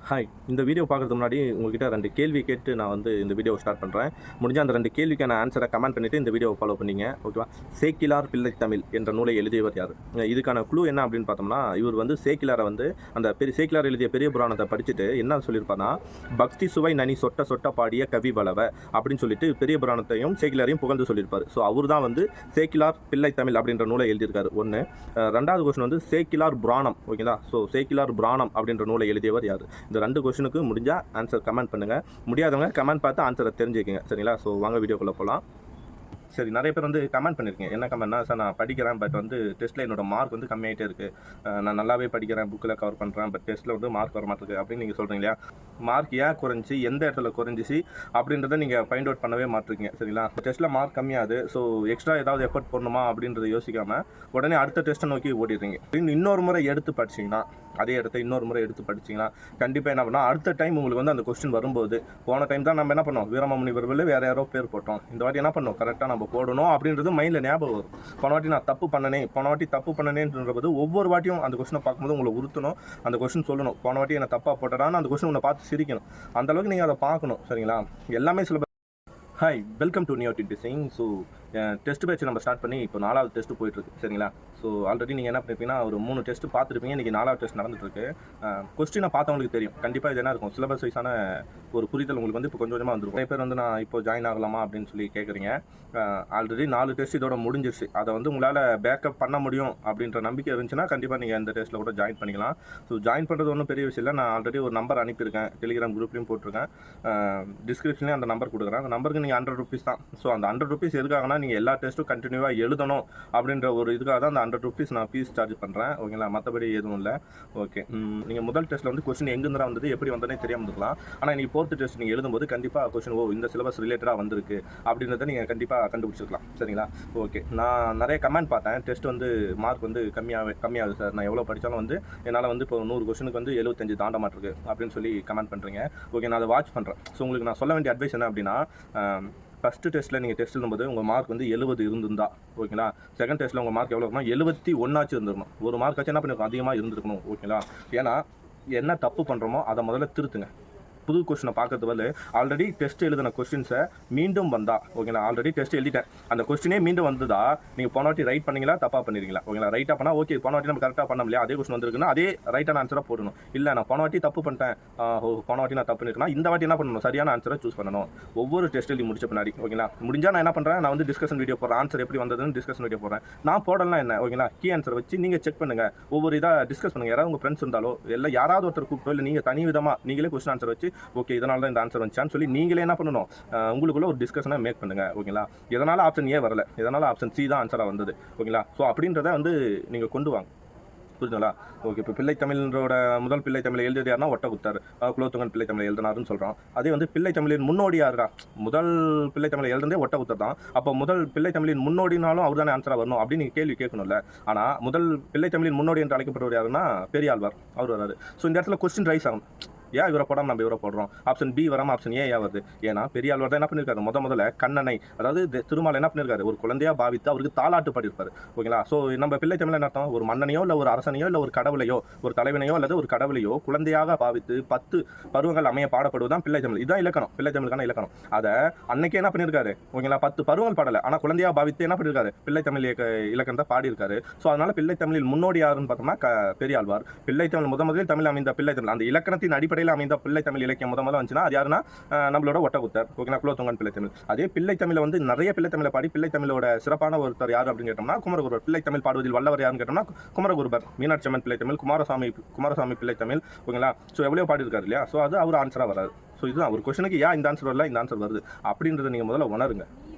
Hi. இந்த video பார்க்குறதுக்கு முன்னாடி உங்ககிட்ட 2 கேள்வி கேட்டு நான் இந்த வீடியோவை ஸ்டார்ட் பண்ணுறேன். முடிஞ்சா அந்த 2 கேள்விக்கான ஆன்சரை கமெண்ட் பண்ணிவிட்டு இந்த வீடியோவை ஃபாலோ பண்ணிங்க. ஓகேவா? சேக்கிழார் பிள்ளைத்தமிழ் என்ற நூலை எழுதியவர் யார்? இதுக்கான க்ளூ என்ன அப்படின்னு பார்த்தோம்னா, இவர் சேக்கிழாரை அந்த சேக்கிழார் எழுதிய பெரிய புராணத்தை படிச்சுட்டு என்ன சொல்லியிருப்பார்னா, பக்தி சுவை நனி சொட்ட சொட்ட பாடிய கவி வளவ அப்படின்னு சொல்லிட்டு பெரிய புராணத்தையும் சேக்கிழாரையும் புகழ்ந்து சொல்லியிருப்பார். ஸோ அவர் தான் சேக்கிழார் பிள்ளைத்தமிழ் அப்படின்ற நூலை எழுதியிருக்காரு. ஒன்று. ரெண்டாவது கொஸ்டின் சேக்கிழார் புராணம். ஓகேங்களா? ஸோ சேக்கிழார் புராணம் அப்படின்ற நூலை எழுதியவர் யார்? இந்த 2 கொஸ்டினுக்கு முடிஞ்சால் ஆன்சர் கமெண்ட் பண்ணுங்கள். முடியாதவங்க கமெண்ட் பார்த்து ஆன்சரை தெரிஞ்சுக்கங்க. சரிங்களா? ஸோ வாங்க வீடியோக்குள்ளே போகலாம். சரி, நிறைய பேர் கமெண்ட் பண்ணியிருக்கீங்க. என்ன கமெண்ட்னா, சார் நான் படிக்கிறேன், பட் டெஸ்ட்டில் என்னோட மார்க் கம்மியாகிட்டே இருக்குது. நான் நல்லாவே படிக்கிறேன், புக்கில் கவர் பண்ணுறேன், பட் டெஸ்ட்டில் மார்க் வர மாட்டேங்குது அப்படின்னு நீங்கள் சொல்கிறீங்க இல்லையா? மார்க் ஏன் குறைஞ்சி, எந்த இடத்துல குறைஞ்சிச்சு அப்படின்றத நீங்கள் ஃபைண்ட் அவுட் பண்ணவே மாட்டிருக்கீங்க. சரிங்களா? டெஸ்ட்டில் மார்க் கம்மியாகுது, ஸோ எக்ஸ்ட்ரா ஏதாவது எஃபர்ட் போடணுமா அப்படின்றத யோசிக்காமல் உடனே அடுத்த டெஸ்ட்டை நோக்கி ஓடிடுறீங்க. இன்னொரு முறை எடுத்து படிச்சிங்கன்னா, அதே இடத்த இன்னொரு முறை எடுத்து படிச்சிங்கன்னா கண்டிப்பாக என்ன பண்ணால் அடுத்த டைம் உங்களுக்கு அந்த கொஸ்டின் வரும்போது, போன டைம் தான் நம்ம என்ன பண்ணோம், வீரமாமுனிவர்கள் வேறு யாரோ பேர் போட்டோம், இந்த வாட்டி என்ன பண்ணோம், கரெக்டாக நம்ம போடணும் அப்படின்றது மைண்டில் ஞாபகம் வரும். போன வாட்டி நான் தப்பு பண்ணனேன்றபோது ஒவ்வொரு வாட்டியும் அந்த கொஸ்டினை பார்க்கும்போது உங்களை உறுத்தணும், அந்த கொஸ்டின் சொல்லணும், போன வாட்டி என்ன தப்பாக போட்டடான்னு அந்த கொஸ்டின் உன்னை பார்த்து சிரிக்கணும். அந்தளவுக்கு நீங்கள் அதை பார்க்கணும். சரிங்களா? எல்லாமே சில ஹாய், வெல்கம் டு நியூ டிசிங். ஸோ டெஸ்ட் பேட்ச் நம்ம ஸ்டார்ட் பண்ணி இப்போ 4வது டெஸ்ட்டு போயிட்டுருக்கு. சரிங்களா? ஸோ ஆல்ரெடி நீங்கள் என்ன பண்ணிருப்பீங்கன்னா, ஒரு 3 டெஸ்ட்டு பார்த்துருப்பீங்க. இன்றைக்கி 4வது டெஸ்ட் நடந்துட்டுருக்கு. கொஸ்டினை பார்த்தவங்களுக்கு தெரியும், கண்டிப்பாக இது என்ன இருக்கும், சிலபஸ் வைஸான ஒரு புரிதல் உங்களுக்கு இப்போ கொஞ்சம் கொஞ்சமாக வந்துருக்கும். நிறைய பேர் நான் இப்போ ஜாயின் ஆகலாமா அப்படின்னு சொல்லி கேட்குறீங்க. ஆல்ரெடி 4 டெஸ்ட் இதோட முடிஞ்சிருச்சு. அதை உங்களால் பேக்கப் பண்ண முடியும் அப்படின்ற நம்பிக்கை இருந்துச்சுன்னா கண்டிப்பாக நீங்கள் இந்த டெஸ்ட்டில் கூட ஜாயின் பண்ணிக்கலாம். ஸோ ஜாயின் பண்ணுறது ஒன்றும் பெரிய விஷயம் இல்லை. நான் ஆல்ரெடி ஒரு நம்பர் அனுப்பியிருக்கேன், டெலிகிராம் குரூப்லேயும் போட்டிருக்கேன், டிஸ்கிரிப்ஷன்லேயும் அந்த நம்பர் கொடுக்குறேன். அந்த நம்பருக்கு நீங்கள் 100 ருபீஸ் தான். ஸோ அந்த 100 ருபீஸ் எதுக்காகனா, நீங்கள் எல்லா டெஸ்ட்டும் கண்டினியூவாக எழுதணும் அப்படின்ற ஒரு இதுக்காக தான் அந்த 100 ருபீஸ் நான் ஃபீஸ் சார்ஜ் பண்ணுறேன். ஓகேங்களா? மற்றபடி எதுவும் இல்லை. ஓகே. நீங்கள் முதல் டெஸ்ட்டில் கொஸ்டின் எங்கேருந்து வந்தது, எப்படி வந்ததுனே தெரியாமல் இருக்கலாம். ஆனால் நீங்கள் 4th டெஸ்ட் நீங்கள் எழுதும்போது கண்டிப்பாக கொஸ்டின் இந்த சிலபஸ் ரிலேட்டடாக வந்திருக்கு அப்படின்றத நீங்கள் கண்டிப்பாக கண்டுபிடிச்சிருக்கலாம். சரிங்களா? ஓகே. நான் நிறைய கமெண்ட் பார்த்தேன், டெஸ்ட் மார்க் கம்மியாகுது சார், நான் எவ்வளோ படித்தாலும் என்னால் இப்போ 100 கொஸ்டினுக்கு 75 தாண்ட மாட்டிருக்கு அப்படின்னு சொல்லி கமெண்ட் பண்ணுறீங்க. ஓகே, நான் அதை வாட்ச் பண்ணுறேன். ஸோ உங்களுக்கு நான் சொல்ல வேண்டிய அட்வைஸ் என்ன அப்படின்னா, ஃபஸ்ட்டு டெஸ்ட்டில் நீங்கள் டெஸ்ட் எழுதும்போது உங்கள் மார்க் 70 இருந்திருந்தா, ஓகேங்களா? செகண்ட் டெஸ்ட்டில் உங்கள் மார்க் எவ்வளோ இருக்கணும், 71 இருந்திருக்கணும். ஒரு மார்க் ஆச்சு என்ன பண்ணிருக்கணும், அதிகமாக இருந்திருக்கணும். ஓகேங்களா? ஏன்னா என்ன தப்பு பண்ணுறோமோ அதை முதல்ல திருத்துங்க. புது கொஸ்டினை பார்க்கறது பதில் ஆல்ரெடி டெஸ்ட் எழுதின கொஸ்டின்ஸை மீண்டும் வந்தா, ஓகேங்களா? ஆல்ரெடி டெஸ்ட் எழுதிட்டேன், அந்த கொஸ்டினே மீண்டும் வந்ததா, நீங்கள் போன வாட்டி ரைட் பண்ணீங்களா, தப்பாக பண்ணிருக்கீங்களா? ஓகேங்களா? ரைட்டாக பண்ணால் ஓகே, போன வாட்டி நம்ம கரெக்டாக பண்ண முடியாது, அதே கொஸ்டின் வந்துருக்குன்னா அதே ரைட்டான ஆன்சராக போடணும். இல்லை நான் போன வாட்டி தப்பு பண்ணிட்டேன், போன வாட்டி நான் தப்பு பண்ணிருக்கேன்னா இந்த வாட்டி என்ன பண்ணணும், சரியான ஆன்சரை சூஸ் பண்ணணும். ஒவ்வொரு டெஸ்ட் எழுதி முடிச்ச பின்னாடி, ஓகேங்களா? முடிஞ்சால் நான் என்ன பண்ணுறேன், நான் டிஸ்கஷன் வீடியோ போடுறேன், ஆன்சர் எப்படி வந்ததுன்னு டிஸ்கஷன் வீடியோ போடுறேன். நான் போடலாம் என்ன, ஓகேங்களா? கீ ஆன்சர் வச்சு நீங்கள் செக் பண்ணுங்கள், ஒவ்வொரு இதாக டிஸ்கஸ் பண்ணுங்கள். யாராவது உங்கள் ஃப்ரெண்ட்ஸ் இருந்தாலோ இல்லை யாராவது ஒருத்தர் கூப்பிட்டோ, இல்லை நீங்கள் தனி விதமாக நீங்களே கொஸ்டின் ஆன்சர் வச்சு, ஓகே இதனால தான் இந்த ஆன்சர் வந்துச்சான்னு சொல்லி நீங்களே என்ன பண்ணணும், உங்களுக்குள்ள ஒரு டிஸ்கஷனை மேக் பண்ணுங்க. ஓகேங்களா? இதனால ஆப்ஷன் ஏ வரல, இதனால ஆப்ஷன் சி தான் ஆன்சராக வந்தது. ஓகேங்களா? ஸோ அப்படின்றத நீங்கள் கொண்டு வாங்க. புரிஞ்சுங்களா? ஓகே. இப்போ பிள்ளைத்தமிழோட முதல் பிள்ளைத்தமிழை எழுதியது யாருன்னா ஒட்டக்குத்தர், குலோத்துங்கன் பிள்ளைத்தமிழை எழுதினாருன்னு சொல்கிறோம். அதே பிள்ளைத்தமிழின் முன்னோடி யாருடா, முதல் பிள்ளைத்தமிழை எழுதுனதே ஒட்டக்குத்தர் தான். அப்போ முதல் பிள்ளைத்தமிழின் முன்னோடினாலும் அவர் தானே ஆன்சராக வரணும் அப்படின்னு நீங்கள் கேள்வி கேட்கணும்ல. ஆனால் முதல் பிள்ளைத்தமிழின் முன்னோடி என்று அழைக்கப்படுவர் யாருன்னா பெரியாழ்வார், அவர் வராது. ஸோ இந்த இடத்துல கொஸ்டின் ரைஸ் ஆகும், ஏன் இவரை போடாமல் நம்ம இவரை போடுறோம், ஆப்ஷன் பி வராமல் ஆப்ஷன் ஏன் வருது. ஏன்னா பெரியாழ்வார் தான் என்ன பண்ணியிருக்காரு, முதல்ல கண்ணனை, அதாவது திருமால் என்ன பண்ணியிருக்காரு, ஒரு குழந்தையாக பாவித்து அவருக்கு தாலாட்டு பாடியிருப்பார். ஓகேங்களா? ஸோ நம்ம பிள்ளை தமிழ் என்ன அர்த்தம், ஒரு மன்னனையோ இல்லை ஒரு அரசனையோ இல்லை ஒரு கடவுளையோ ஒரு தலைவனையோ அல்லது ஒரு கடவுளையோ குழந்தையாக பாவித்து 10 பருவங்கள் அமைய பாடப்படுவதுதான் பிள்ளை தமிழ். இதுதான் இலக்கணம், பிள்ளை தமிழுக்கான இலக்கணம். அதை அன்னைக்கே என்ன பண்ணியிருக்காரு, ஓகேங்களா? 10 பருவங்கள் பாடலை, ஆனால் குழந்தையாக பாவித்து என்ன பண்ணியிருக்காரு, பிள்ளை தமிழ் இலக்கணத்தை பாடியிருக்காரு. ஸோ அதனால பிள்ளை தமிழில் முன்னோடி யாருன்னு பார்த்தோம்னா பெரியாழ்வார். பிள்ளை தமிழ் முதலில் தமிழ் அமைந்த பிள்ளை தமிழ், அந்த இலக்கணத்தின் அடிப்படையில் அமைந்த பிள்ளை தமிழ் இலக்கியம் முதல்ல வந்துச்சுன்னா அது யாருன்னா நம்மளோட ஒட்டக்குத்தர், ஓகேங்களா? குலோத்துங்கன் பிள்ளை தமிழ். அதே பிள்ளை தமிழை நிறைய பிள்ளை தமிழை பாடி பிள்ளை தமிழோட சிறப்பான ஒருத்தர் யார் அப்படின்னு கேட்டோம்னா குமரகுருவர். பிள்ளை தமிழ் பாடுவதில் வல்லவர் யாருன்னு கேட்டோம்னா குமரகுருவர். மீனாட்சி அம்மன் பிள்ளை தமிழ், குமாரசாமி பிள்ளை தமிழ், ஓகேங்களா? ஸோ எவ்வளோ பாடியிருக்காரு இல்லையா? ஸோ அது அவர் ஆன்சராக வராது. ஸோ இதுதான் ஒரு கொஸ்டினுக்கு ஏன் இந்த ஆன்சர் வரல, இந்த ஆன்சர் வருது அப்படின்றத நீங்கள் முதல்ல உணருங்க.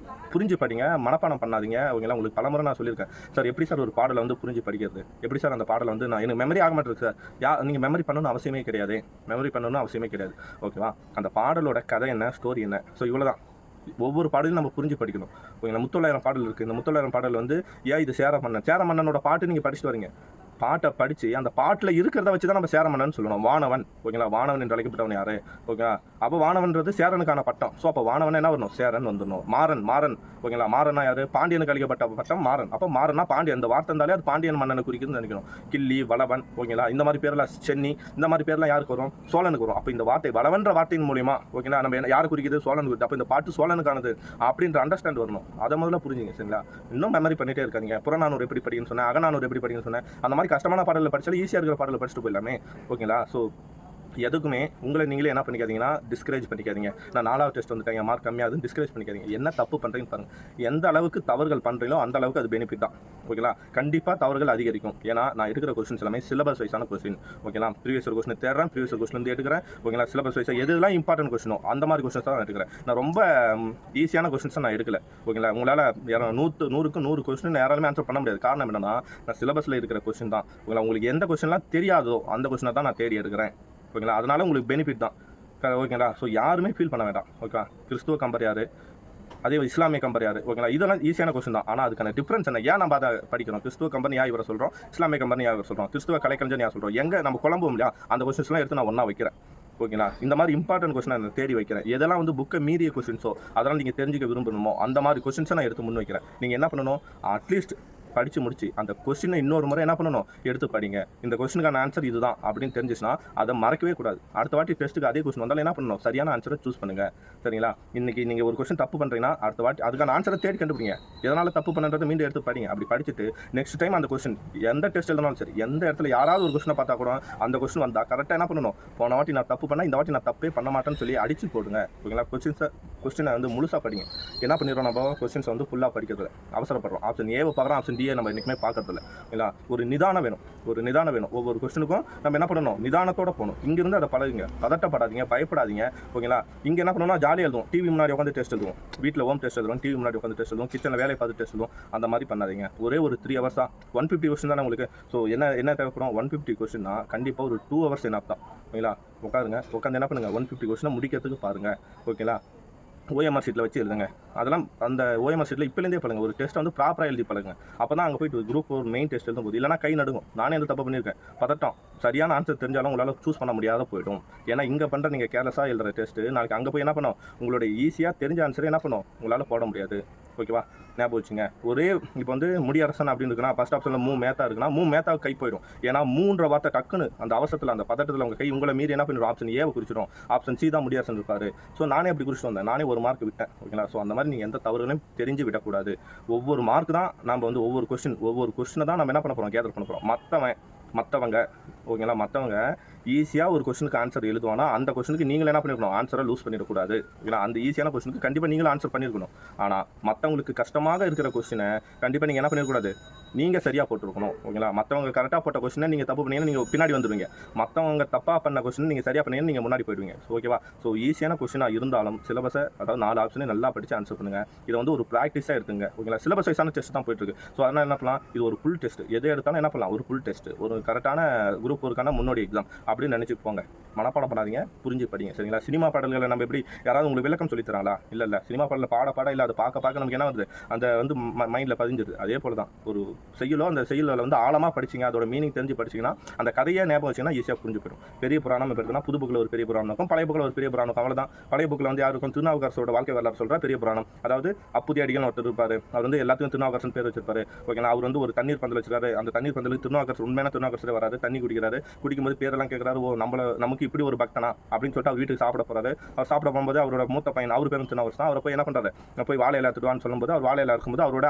புரிஞ்சு படிங்க, மனப்பாடம் பண்ணாதீங்க. ஓகேங்களா? உங்களுக்கு பலமுறை நான் சொல்லியிருக்கேன், சார் எப்படி சார் ஒரு பாடலை புரிஞ்சு படிக்கிறது, எப்படி சார் அந்த பாடலை நான் எனக்கு மெமரி ஆக மாட்டேருக்கு சார். நீங்கள் மெமரி பண்ணணும்னு அவசியமே கிடையாது. ஓகேவா? அந்த பாடலோட கதை என்ன, ஸ்டோரி என்ன, ஸோ இவ்வளோ தான். ஒவ்வொரு பாடலையும் நம்ம புரிஞ்சு படிக்கணும். ஓகேங்களா? முத்தொள்ளாயிரம் பாடல் இருக்குது. இந்த முத்தொள்ளாயிரம் பாடல் ஏன் இது சேர மன்னனோட பாட்டு நீங்கள் படிச்சுட்டு வரீங்க, பாட்டை படித்து அந்த பாட்டில் இருக்கிறத வச்சு தான் நம்ம சேரமன்னன் சொல்லணும். வானவன் ஓகேங்களா, வானவன் என்று அழைக்கப்பட்டவன் யார் ஓகேங்களா. அப்போ வானவன்றது சேரனுக்கான பட்டம். ஸோ அப்போ வானவன் என்ன வரணும், சேரன் வந்துடணும். மாறன் ஓகேங்களா, மாறனா யார், பாண்டியனுக்கு அளிக்கப்பட்ட பட்டம் மாறன். அப்போ மாறனா பாண்டியன், அந்த வார்த்தை இருந்தாலே அது பாண்டியன் மன்னனை குறிக்குதுன்னு நினைக்கணும். கிள்ளி, வளவன் ஓகேங்களா, இந்த மாதிரி பேர்லாம், சென்னி, இந்த மாதிரி பேர்லாம் யாருக்கு வரும், சோழனுக்கு வரும். அப்போ இந்த வார்த்தை வளவன்ற வார்த்தையின் மூலியமா ஓகேங்களா நம்ம யார் குறிக்குது, சோழன் குறிக்குது. அப்போ இந்த பாட்டு சோழனுக்கானது அப்படின்ற அண்டர்ஸ்டாண்ட் வரணும். அதை முதல்ல புரிஞ்சுங்க சரிங்களா. இன்னும் மெமரி பண்ணிட்டே இருக்காங்க. புறநானூறு எப்படி படிக்கணும்னு சொன்னேன், அகநானூறு எப்படி படிக்கணும்னு சொன்னேன். அந்த மாதிரி கஷ்டமான பாடலில் படிச்சாலும் ஈஸியாக இருக்கிற பாடலில் படிச்சுட்டு போயிடலாமே ஓகேங்களா. ஸோ எதுக்குமே உங்களை நீங்களே என்ன பண்ணிக்காதீங்கன்னா டிஸ்கரேஜ் பண்ணிக்காதீங்க. நான் 4வது டெஸ்ட் வந்துட்டேன், மார்க் கம்மியாகுதுன்னு டிஸ்கரேஜ் பண்ணிக்காதீங்க. என்ன தப்பு பண்ணுறீங்கன்னு பாருங்கள். எந்த அளவுக்கு தவறுகள் பண்ணுறீங்களோ அந்த அளவுக்கு அது பெனிஃபிட் தான் ஓகேங்களா. கண்டிப்பாக தவறுகள் அதிகரிக்கும். ஏன்னா நான் எடுக்கிற கொஸ்டின்ஸ் எல்லாமே சிலபஸ் வைஸான கொஸ்டின் ஓகேங்களா. ப்ரீவியஸ் கொஸ்டின் தேடுறேன், ப்ரீவியஸ் கொஸ்டின் வந்து எடுக்கிறேன் ஓகேங்களா. சிலபஸ் வைஸாக எதுலாம் இம்பார்ட்டன்ட் கொஸ்டினோ அந்த மாதிரி கொஸ்டின்ஸ் தான் நான் எடுக்கிறேன். நான் ரொம்ப ஈஸியான கொஸ்டின்ஸை நான் எடுக்கல ஓகேங்களா. உங்களால் 100க்கு 100 கொஸ்டின் யாராலுமே ஆன்சர் பண்ண முடியாது. காரணம் என்னன்னா நான் சிலபஸில் இருக்கிற கொஸ்டின் தான் ஓகேங்களா. உங்களுக்கு எந்த கொஸ்டின்லாம் தெரியாதோ அந்த கொஸ்டினை தான் நான் தேடி எடுக்கிறேன் ஓகேங்களா. அதனால உங்களுக்கு பெனிஃபிட் தான் ஓகேங்களா. ஸோ யாருமே ஃபீல் பண்ண வேண்டாம் ஓகேவா. கிறிஸ்துவ கம்பர் யார், அதே இஸ்லாமிய கம்பர் யார் ஓகேங்களா. இதெல்லாம் ஈஸியான கொஸ்டின் தான். ஆனால் அதுக்கான டிஃப்ரென்ஸ் என்ன, ஏன் நம்ம அதை படிக்கணும். கிறிஸ்துவ கம்பெனி யார் இவரை சொல்கிறோம், இஸ்லாமிய கம்பெனி யார் இவர் சொல்கிறோம், கிறிஸ்துவ கலைக்கஞ்சன் யார் சொல்கிறோம், எங்கே நம்ம குழம்பும் இல்லையா அந்த கொஸ்டின்ஸ்லாம் எடுத்து நான் ஒன்றா வைக்கிறேன் ஓகேங்களா. இந்த மாதிரி இம்பார்ட்டன்ட் கொஸ்டின் நான் தேடி வைக்கிறேன். எதெல்லாம் வந்து புக்கை மீறிய கொஸ்டின்ஸோ அதெல்லாம் நீங்கள் தெரிஞ்சுக்க விரும்பணுமோ அந்த மாதிரி கொஸ்டின்ஸை நான் எடுத்து முன் வைக்கிறேன். நீங்கள் என்ன பண்ணணும், அட்லீஸ்ட் படித்து முடிச்சு அந்த கொஸ்டினை இன்னொரு முறை என்ன பண்ணணும், எடுத்து படிங்க. இந்த கொஸ்டினுக்கான ஆன்சர் இதுதான் அப்படின்னு தெரிஞ்சிச்சுன்னா அதை மறக்கவே கூடாது. அடுத்த வாட்டி டெஸ்ட்டுக்கு அதே கொஸ்டின் வந்தாலும் என்ன பண்ணணும், சரியான ஆன்சரை சூஸ் பண்ணுங்கள் சரிங்களா. இன்றைக்கி நீங்கள் ஒரு கொஸ்டின் தப்பு பண்ணுறீங்கன்னா அடுத்த வாட்டி அதுக்கான ஆன்சரை தேடி கண்டுபிடிங்க. எதனால் தப்பு பண்ணுறதை மீண்டும் எடுத்து படிங்க. அப்படி படிச்சுட்டு நெக்ஸ்ட் டைம் அந்த கொஸ்டின் எந்த டெஸ்ட் எழுதினாலும் சரி, எந்த இடத்துல யாராவது ஒரு கொஸ்டினை பார்த்தா கூட அந்த கொஸ்டின் வந்தால் கரெக்டாக என்ன பண்ணணும், போன வாட்டி நான் தப்பு பண்ணால் இந்த வாட்டி நான் தப்பே பண்ண மாட்டேன்னு சொல்லி அடிச்சு போடுங்க ஓகேங்களா. கொஸ்டினை வந்து முழுசாக படிங்க. என்ன பண்ணிடுறோம், நம்ம கொஸ்டின்ஸ் வந்து ஃபுல்லாக படிக்கிறதுல அவசரப்படுறோம். ஆப்ஷன் ஏவை பார்க்குறோம், ஆப்ஷன் டிஏ நம்ம என்றைக்குமே பார்க்கறதில்ல இல்லைங்களா. ஒரு நிதானம் வேணும். ஒவ்வொரு கொஸ்டினுக்கும் நம்ம என்ன பண்ணணும், நிதானத்தோட போகணும். இங்கிருந்து அதை பழகுங்க, பதட்டப்படாதீங்க, பயப்படாதீங்க ஓகேங்களா. இங்கே என்ன பண்ணணும்னா ஜாலியாக எழுதுவோம், டிவி முன்னாடி உட்காந்து டெஸ்ட் எழுதுவோம், வீட்டில் ஹோம் டெஸ்ட் எழுதுவோம், டிவி முன்னாடி உட்காந்து டெஸ்ட் எழுதுவோம், கிச்சனில் வேலையை பார்த்து டெஸ்ட் எழுதுவோம். அந்த மாதிரி பண்ணாதீங்க. ஒரே ஒரு 3 hours தான், 150 கொஸ்டின் தானே உங்களுக்கு. ஸோ என்ன தேவைப்படும், 150 கொஸ்டின்னா கண்டிப்பாக ஒரு 2 hours என்ன தான் ஓகேங்களா. உட்காந்து என்ன பண்ணுங்கள், 150 கொஸ்டினை முடிக்கிறதுக்கு பாருங்கள் ஓகேங்களா. ஓஎம்ஆர் ஷீட்டில் வச்சு எழுதுங்க. அதெல்லாம் அந்த ஓஎம்ஆர் ஷீட்டில் இப்போலேருந்தே பழங்க. ஒரு டெஸ்ட் வந்து ப்ராப்பராக எழுதி பழங்க. அப்போ தான் அங்கே போய்ட்டு குரூப் ஒரு மெயின் டெஸ்ட் எழுதும் போது இல்லைனா கை நடுங்கும். நானே எந்த தப்பு பண்ணியிருக்கேன், பதட்டம், சரியான ஆன்சர் தெரிஞ்சாலும் உங்களால் சூஸ் பண்ண முடியாத போய்டும். ஏன்னா இங்கே பண்ணுற நீங்கள் கேர்லெஸ்ஸாக எழுதுகிற டெஸ்ட்டு நாளைக்கு அங்கே போய் என்ன பண்ணோம், உங்களுடைய ஈஸியாக தெரிஞ்ச ஆன்சரை என்ன பண்ணும் உங்களால் போட முடியாது ஓகேவா. ஞாபகம் வச்சுங்க. ஒரே இப்போ வந்து முடியரசன் அப்படின்னு இருக்குன்னா ஃபஸ்ட் ஆப்ஷனில் மேத்தா இருக்குன்னா மேத்தாவுக்கு கை போயிடும். ஏன்னா 3 வார்த்தை டக்குன்னு அந்த அவசரத்தில் அந்த பதட்டத்தில் உங்கள் கை உங்களை மீறி என்ன பண்ணிடும், ஆப்ஷன் ஏவை குறிச்சிடும், ஆப்ஷன் சி தான் முடியரசன் இருப்பார். ஸோ நானே அப்படி குறிச்சிட்டு வந்தேன், நானே ஒரு மார்க் விட்டேன் ஓகேங்களா. ஸோ அந்த மாதிரி நீங்கள் எந்த தவறுகளையும் தெரிஞ்சு விடக்கூடாது. ஒவ்வொரு மார்க் தான் நம்ம வந்து ஒவ்வொரு கொஸ்டினை தான் நம்ம என்ன பண்ண போகிறோம், கேதர் பண்ண போகிறோம். மற்றவங்க ஈஸியாக ஒரு கொஸ்டினுக்கு ஆன்சர் எழுதுவானா அந்த கொஸ்டினுக்கு நீங்கள் என்ன பண்ணிருக்கணும், ஆன்சரை லூஸ் பண்ணிடக்கூடாது ஓகேங்களா. அந்த ஈஸியான கொஸ்டினுக்கு கண்டிப்பாக நீங்களும் ஆன்சர் பண்ணியிருக்கணும். ஆனால் மற்றவங்களுக்கு கஷ்டமாக இருக்கிற கொஸ்டினை கண்டிப்பாக நீங்கள் என்ன பண்ணிடக்கூடாது, நீங்கள் சரியாக போட்டுருக்கணும் ஓகேங்களா. மற்றவங்க கரெக்டாக போட்ட கொஸ்டினை நீங்கள் தப்பு பண்ணீங்கன்னா நீங்கள் பின்னாடி வந்துடுவீங்க. மற்றவங்க தப்பாக பண்ண கொஸ்டின் நீங்கள் சரியாக பண்ணீங்கன்னா நீங்கள் முன்னாடி போயிடுவீங்க ஓகேவா. ஸோ ஈஸியான கொஸ்டினாக இருந்தாலும் சிலபஸை அதாவது 4 ஆப்ஷனே நல்லா படித்து ஆன்சர் பண்ணுங்கள். இதை வந்து ஒரு ப்ராக்டிஸாக எடுத்துங்க ஓகேங்களா. சிலபஸ் வைஸான டெஸ்ட் தான் போயிட்டுருக்கு. ஸோ அதனால் என்ன பண்ணலாம், இது ஒரு ஃபுல் டெஸ்ட். எது எடுத்தாலும் என்ன பண்ணலாம், ஒரு ஃபுல் டெஸ்ட், ஒரு கரெக்டான குரூப் ஒர்க்கான முன்னோடி எக்ஸாம் அப்படின்னு நினச்சி போங்க. மனப்பாடம் பண்ணாதீங்க, புரிஞ்சு படிங்க சரிங்களா. சினிமா பாடல்களை நம்ம எப்படி யாராவது உங்களுக்கு விளக்கம் சொல்லி தராங்களா, இல்லை சினிமா பாடலில் பாட இல்லை, அது பார்க்க நமக்கு என்ன வருது, அந்த வந்து மைண்டில் பதிஞ்சிருது. அதே போல் தான் ஒரு செய்யுளோ, அந்த செய்யுளில் வந்து ஆழமாக படிச்சிங்க, அதோட மீனிங் தெரிஞ்சு படிச்சிங்கன்னா அந்த கதையை ஞாபகம் வச்சிங்கன்னா ஈஸியாக புரிஞ்சு போயிடும். பெரிய புராணம் எடுத்துனா புது புக்கில் ஒரு பெரிய புராணம் இருக்கும், பழைய புக்கில் ஒரு பெரிய புராணம் இருக்கும். அவ்வளோதான். பழைய புக்கில் வந்து யாருக்கும் திருநாவுக்கரசோட வாழ்க்கை வரலாறு சொல்கிற பெரிய புராணம். அதாவது அப்புதி அடிகள் ஒருத்தர் இருப்பார், அவர் வந்து எல்லாத்துக்கும் திருநாவுக்கரசன் பேர் வச்சிருப்பாரு ஓகேங்களா. அவர் வந்து ஒரு தண்ணீர் பந்தல் வச்சிருக்காரு, அந்த தண்ணீர் பந்தலுக்கு திருநாவுக்கரசர் உண்மையான திருநாவுக்கரசரே வராது, தண்ணி குடிக்கிறாரு. குடிக்கும்போது பேரெல்லாம் கேட்குறாரு, ஓ நமக்கு இப்படி ஒரு பக்தனா அப்படின்னு சொல்லிட்டு அவர் வீட்டுக்கு சாப்பிட போறாரு. அவர் சாப்பிட போகும்போது அவரோட மூத்த பையன், அவர் பேரும் திருநாவுக்கரசர் தான், அவரை போய் என்ன பண்றாரு, போய் வாழை இலை எடுத்துடுவான்னு சொல்லும்போது அவர் வாழை இலை இருக்கும்போது அவரோட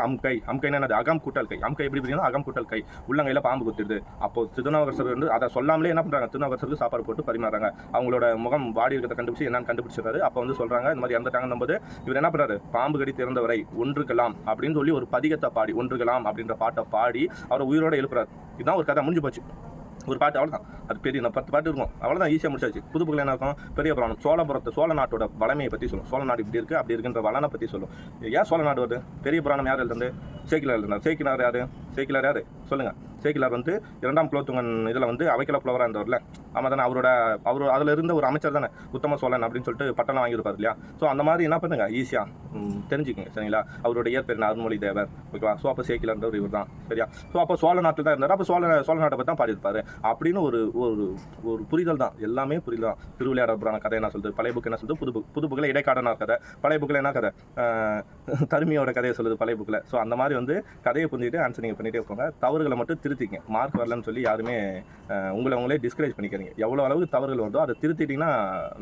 அம்கைனா அகம் கூட்டல் கை, அம்கை எப்படி பார்த்தீங்கன்னா அகம் கூட்டல் கை, உள்ளங்கையில் பாம்பு குத்திடுது. அப்போ திருநாவுக்கரசர் வந்து அதை சொல்லாமலே என்ன பண்றாங்க, திருநாவுக்கரசருக்கு சாப்பாடு போட்டு பரிமாறாங்க. அவங்களோட முகம் வாடி இருக்கிறத கண்டுபிடிச்சு என்னன்னு கண்டுபிடிச்சிருக்காரு. அப்போ வந்து சொல்றாங்க இந்த மாதிரி இறந்துட்டாங்கன்னும் போது இவர் என்ன பண்றாரு, பாம்பு கடி திறந்தவரை ஒன்றுக்கலாம் அப்படின்னு சொல்லி ஒரு பதிகத்தை பாடி, ஒன்றுக்கலாம் அப்படின்ற பாட்டை பாடி அவரை உயிரோட எழுப்புறாரு. இதுதான் ஒரு கதை, முடிஞ்சு போச்சு. ஒரு பாட்டு, அவ்வளோதான். அது பெரிய 10 பாட்டு இருக்கும், அவ்வளோதான், ஈஸியாக முடிச்சாச்சு. புது புக்கில் என்ன இருக்கும், பெரிய புராணம் சோழ நாட்டோட வளமையை பற்றி சொல்லும், சோழ நாடு இப்படி இருக்குது அப்படி இருக்குன்ற வளனை பற்றி சொல்லும். ஏன் சோழ நாடு வருது, பெரிய புராணம் யார் எழுதுறது, சேக்கிலார் எழுதுனார். சேக்கிலார் யார் சொல்லுங்கள். சேக்கிலார் வந்து 2ஆம் குலோத்துங்கன் இதில் வந்து அவைக்கல புலவராக இருந்தவர்ல, ஆமாம் தானே, அவர் அதில் இருந்த ஒரு அமைச்சர் தானே உத்தம சோழன் அப்படின்னு சொல்லிட்டு பட்டம்லாம் வாங்கியிருப்பார் இல்லையா. ஸோ அந்த மாதிரி என்ன பண்ணுங்க, ஈஸியாக தெரிஞ்சுக்கங்க சரிங்களா. அவரோட இயற்பெயர் அருண்மொழி தேவர், ஓகேவா. ஸோ அப்போ சேக்கிலார்ன்றவர் இவர் தான், சரியா. ஸோ அப்போ சோழ நாட்டில் தான் இருந்தார், அப்போ சோழ நாட்டை பற்றி தான் பாடியிருப்பார் அப்படின்னு ஒரு ஒரு புரிதல் தான், எல்லாமே புரிதல் தான். திருவிளையாடல் புராண கதை என்ன சொல்லுது, பழைய புக்கு என்ன சொல்லுது, புது புக்கில் இடைக்காடனார் கதை, பழைய புக்கில் என்ன கதை, தருமியோட கதையை சொல்லுது பழைய புக்கில். ஸோ அந்த மாதிரி வந்து கதையை புரிஞ்சுக்கிட்டு ஆன்சர் நீங்கள் பண்ணிகிட்டே போங்க. தவறுகளை மட்டும் திருத்திங்க, மார்க் வரலன்னு சொல்லி யாருமே உங்களே டிஸ்கரேஜ் பண்ணிக்கிறீங்க. எவ்வளோ அளவுக்கு தவறுகள் வருதோ அதை திருத்திட்டிங்கன்னா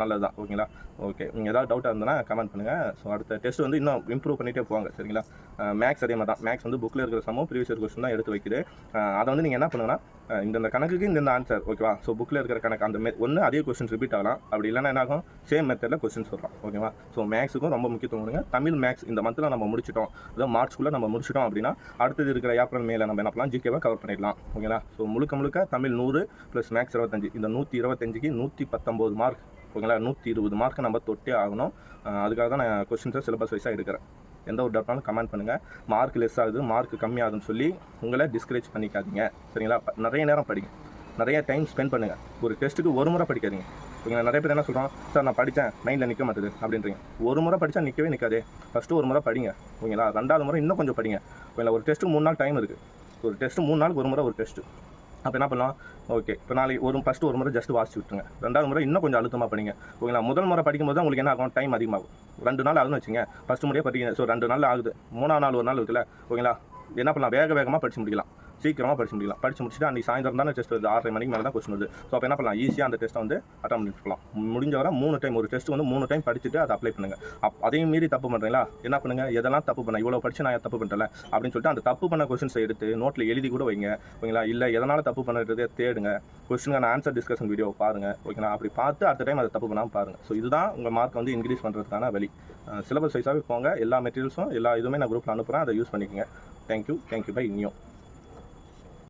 நல்லது தான், ஓகேங்களா. ஓகே, நீங்கள் ஏதாவது டவுட்டாக இருந்ததுன்னா கமெண்ட் பண்ணுங்கள். ஸோ அடுத்த டெஸ்ட் வந்து இன்னும் இம்ப்ரூவ் பண்ணிகிட்டே போவாங்க, சரிங்களா. மேக்ஸ் அதே மாதிரி தான், மேக்ஸ் வந்து புக்கில் இருக்கிற சமம் ப்ரீவியஸ் இயர் கொஸ்டின் தான் எடுத்து வைக்குது. அதை வந்து நீங்கள் என்ன பண்ணுங்கன்னா, இந்த கணக்குக்கு இந்த ஆன்சர், ஓகேவா. ஸோ புக்கில் இருக்கிற கணக்கு அந்த ஒன்று அதே கொஸ்டின் ரிப்பீட் ஆகலாம், அப்படி இல்லைன்னா என்ன ஆகும், சேம் மெத்தடில் கொஸ்டின்ஸ் வரலாம், ஓகேவா. ஸோ மேக்ஸுக்கும் ரொம்ப முக்கியத்துவம் கொடுங்க. தமிழ் மேக்ஸ் இந்த மந்தில் நம்ம முடிச்சிட்டோம், அதாவது மார்ச்க்குள்ளே நம்ம முடிச்சிட்டோம் அப்படின்னா அடுத்தது இருக்கிற ஏப்ரல் மேலே நம்ம என்ன பண்ணலாம், ஜிகேவை கவர் பண்ணிடலாம், ஓகேங்களா. ஸோ முழுக்க தமிழ் 100 + மேக்ஸ் 25, இந்த 125க்கு 119 மார்க், ஓகேங்களா. 120 மார்க்கை நம்ம தொட்டே ஆகணும். அதுக்காக தான் நான் கொஸ்டின்ஸை சிலபஸ் வைஸாக எடுக்கிறேன். எந்த ஒரு டவுட்னாலும் கமெண்ட் பண்ணுங்கள். மார்க் லெஸ் ஆகுது, மார்க் கம்மியாகுதுன்னு சொல்லி உங்களை டிஸ்கரேஜ் பண்ணிக்காதீங்க, சரிங்களா. நிறைய நேரம் படிங்க, நிறைய டைம் ஸ்பெண்ட் பண்ணுங்கள். ஒரு டெஸ்ட்டுக்கு ஒரு முறை படிக்காதீங்க, ஓகேங்களா. நிறைய பேர் என்ன சொல்கிறோம், சார் நான் படித்தேன் மைண்டில் நிற்க மாட்டேது அப்படின்றீங்க. ஒரு முறை படித்தா நிற்கவே நிற்காதே. ஃபஸ்ட்டு ஒரு முறை படிங்க, ஓகேங்களா. 2வது முறை இன்னும் கொஞ்சம் படிங்க, ஓகேங்களா. ஒரு டெஸ்ட்டு 3 நாள் டைம் இருக்குது, ஒரு டெஸ்ட்டு 3 நாளுக்கு ஒரு முறை ஒரு டெஸ்ட்டு. அப்போ என்ன பண்ணலாம், ஓகே, இப்போ நாளைக்கு ஃபஸ்ட்டு ஒரு முறை ஜஸ்ட் வாசிச்சு விட்டுருங்க. 2வது முறை இன்னும் கொஞ்சம் அழுத்தமாக படிங்க, ஓகேங்களா. முதல் முறை படிக்கும்போது தான் உங்களுக்கு என்ன ஆகும், டைம் அதிகமாகும். 2 நாள் ஆகுதுன்னு வச்சுங்க, ஃபஸ்ட்டு முறையே படிங்க. ஸோ 2 நாள் ஆகுது, 3ஆவது நாள் ஒரு நாள் இருக்குல்ல, ஓகேங்களா. என்ன பண்ணலாம், வேகமாக படிச்சு முடிக்கலாம், சீக்கிரமாக படிச்சு முடிச்சுட்டு அன்றைக்கி சாயந்தரம் தானே டெஸ்ட் வருது, 6:30 மணிக்கு மேலே தான் கொஸ்டின் வருது. ஸோ அப்போ என்ன பண்ணலாம், ஈஸியாக அந்த டெஸ்ட்டை வந்து அட்டன் பண்ணிக்கலாம். முடிஞ்ச வரை 3 டைம், ஒரு டெஸ்ட் வந்து 3 டைம் படிச்சுட்டு அதை அப்ளை பண்ணுங்கள். அதையும் மீறி தப்பு பண்ணுறீங்களா, என்ன பண்ணுங்கள், எதெல்லாம் தப்பு பண்ண, இவ்வளோ படிச்சு நான் தப்பு பண்ணுறேன் அப்படின்னு சொல்லிட்டு அந்த தப்பு பண்ண கொஸ்டின்ஸை எடுத்து நோட்டில் எழுதி கூட வைங்க, ஓகேங்களா. இல்லை எதனால் தப்பு பண்ணுறதே தேடுங்க, கொஸ்டினுக்கான ஆன்சர் டிஸ்கஷன் வீடியோ பாருங்கள், ஓகேங்களா. அப்படி பார்த்து அடுத்த டைம் அதை தப்பு பண்ணாமல் பாருங்கள். ஸோ இதுதான் உங்கள் மார்க் வந்து இன்க்ரீஸ் பண்ணுறதுக்கான வழி. சிலபஸ் வைஸாகவே போங்க, எல்லா மெட்டீரியல்ஸும் எல்லா இதுவுமே நான் குரூப்பில் அனுப்புகிறேன், அதை யூஸ் பண்ணிக்கோங்க. Thank you bye new.